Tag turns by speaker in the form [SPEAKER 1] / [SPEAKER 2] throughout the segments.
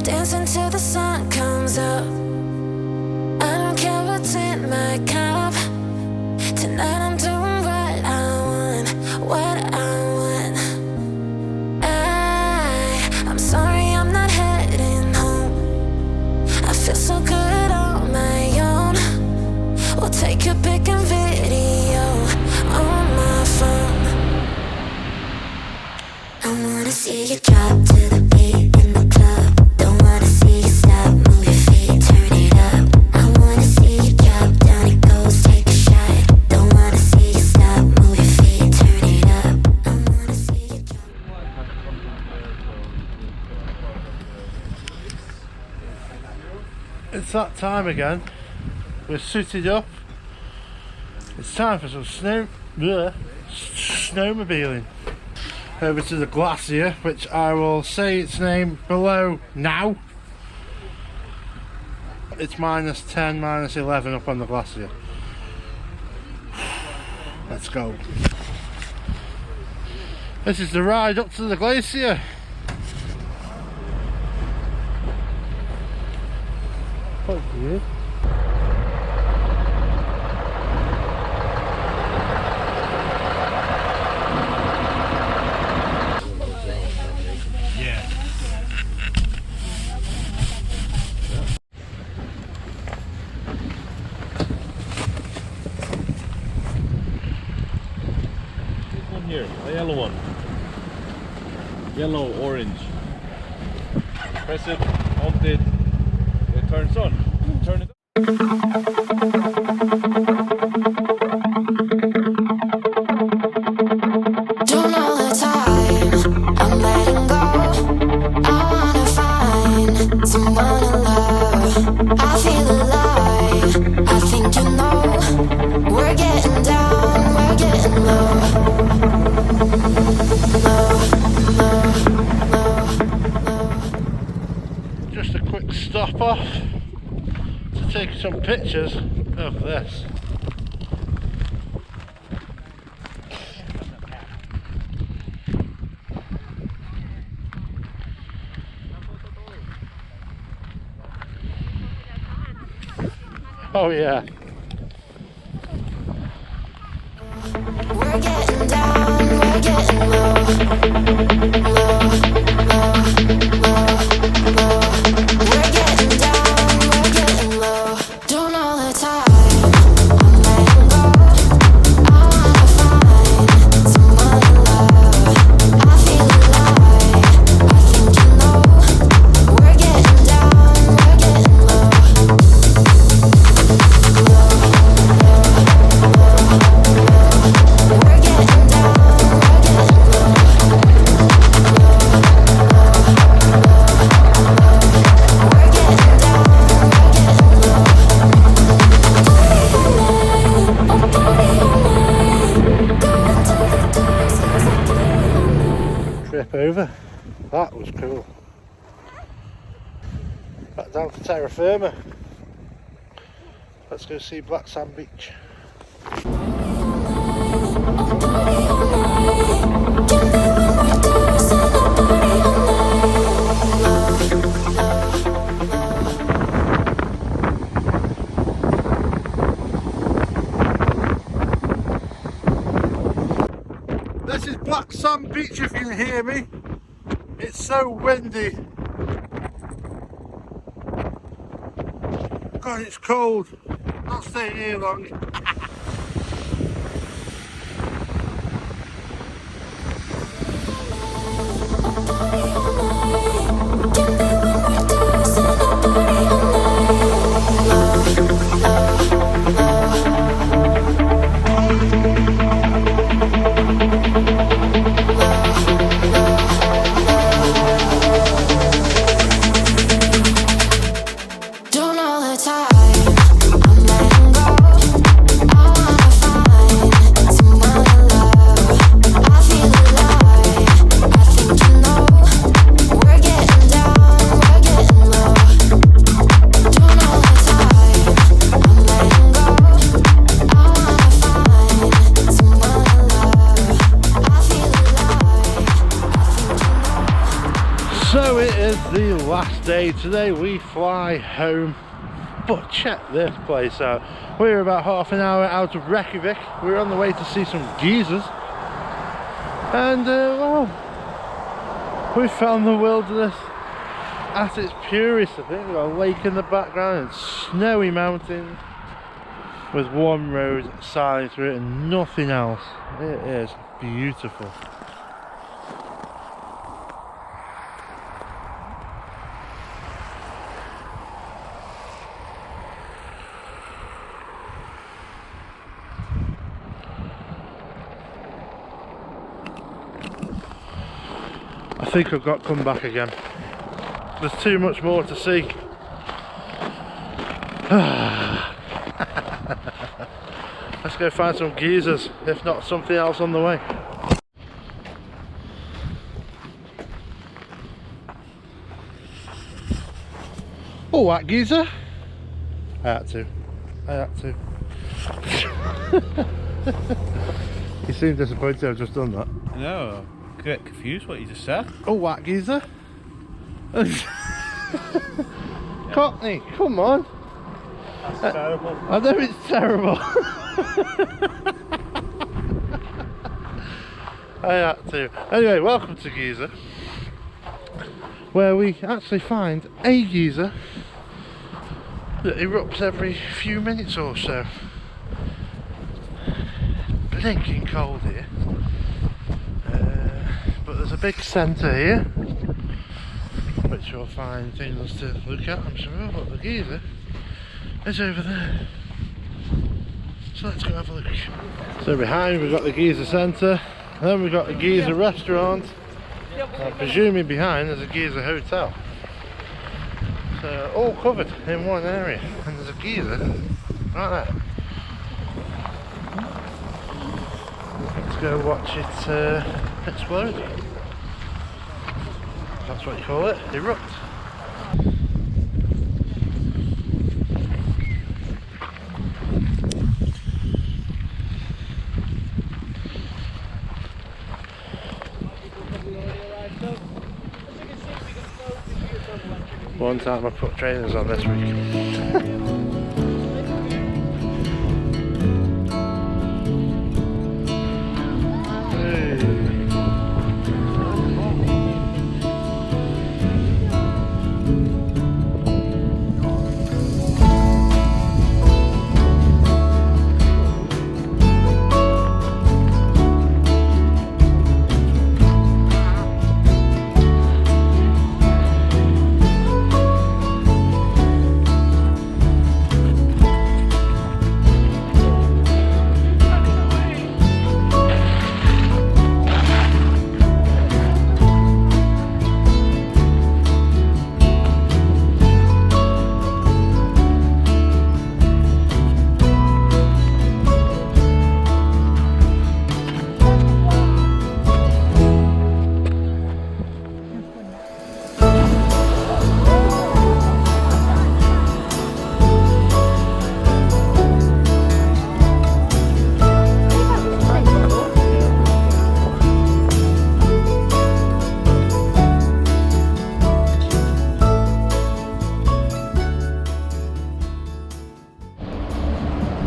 [SPEAKER 1] dancing till the sun comes up. I don't care what's in my cup. Tonight I'm doing what I want, what I want. I'm sorry I'm not heading home. I feel so good on my own. We'll take a pic and video on my phone. I wanna see you drop to the beat in the club. Don't wanna see you stop, move your feet, turn it up. I wanna see you drop, down it goes, take a shot. Don't wanna see you stop, move your feet, turn it up. I wanna see you drop.
[SPEAKER 2] It's that time again. We're suited up. It's time for some snowmobiling. Over to the glacier, which I will say its name below now. It's -10, -11 up on the glacier. Let's go. This is the ride up to the glacier. Thank you.
[SPEAKER 3] Here, the yellow one. Yellow, orange. Press it, hold it, it turns on. Turn it on.
[SPEAKER 1] Don't know the time, I'm letting go. I wanna find someone to love. I feel alive, I think you know. We're getting down, we're getting low.
[SPEAKER 2] Just a quick stop off to take some pictures of this. Oh yeah.
[SPEAKER 1] We're getting down, we're getting low. We're getting down, we're getting low. Don't know the time, I'm letting go. I wanna find someone to love. I feel alive, I think you know. We're getting down, we're getting low. We're getting down, we're getting low. We're getting down, we're getting low. Party all night, going to the dark skies like party all night.
[SPEAKER 2] Trip over. That was cool. Back down to terra firma. Let's go see Black Sand Beach.
[SPEAKER 1] Party all night, give me one more dose and I'll party all
[SPEAKER 2] This is Black Sand Beach if you can hear me. It's so windy. God, it's cold. Not staying here long. Give me one more dose and I'll party all Don't know the time, I'm letting go. I So it is the last day. Today we fly home. But check this place out. We're about half an hour out of Reykjavik. We're on the way to see some geysers. And well, we found the wilderness at its purest. I think we've got a lake in the background and snowy mountains with one road sailing through it and nothing else. It is beautiful. I think I've got to come back again. There's too much more to see. Let's go find some geysers, if not something else on the way. Oh, that geyser. I had to. You seem disappointed I've just done that.
[SPEAKER 3] No, I'm a bit confused what you just said.
[SPEAKER 2] Oh, what geyser? Cockney, come on.
[SPEAKER 3] That's terrible.
[SPEAKER 2] I know it's terrible. I had to. Anyway, welcome to Geyser, where we actually find a geyser that erupts every few minutes or so. Blinking cold here. But there's a big centre here, which you'll find things to look at, I'm sure, but the geyser is over there. So let's go have a look. So behind we've got the geyser centre, and then we've got the geyser restaurant. I'm presuming behind there's a geyser hotel. So all covered in one area, and there's a geyser right there. Let's go watch it explode. That's what you call it, erupt. One time I put trainers on this week.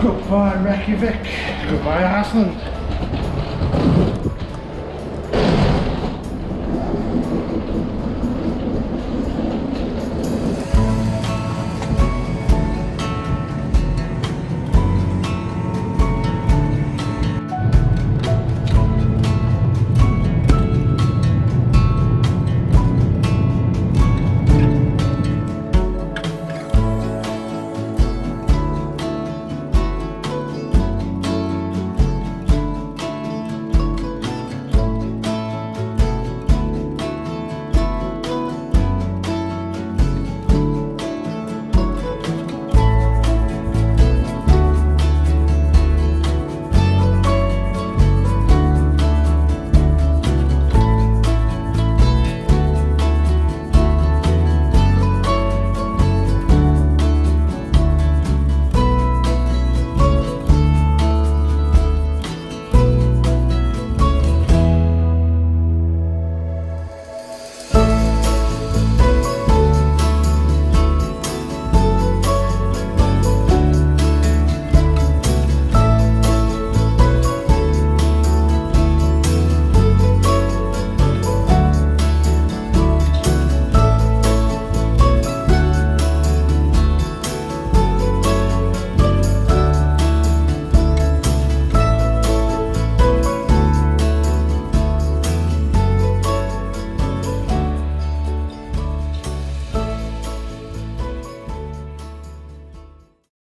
[SPEAKER 2] Goodbye Reykjavik, goodbye Iceland.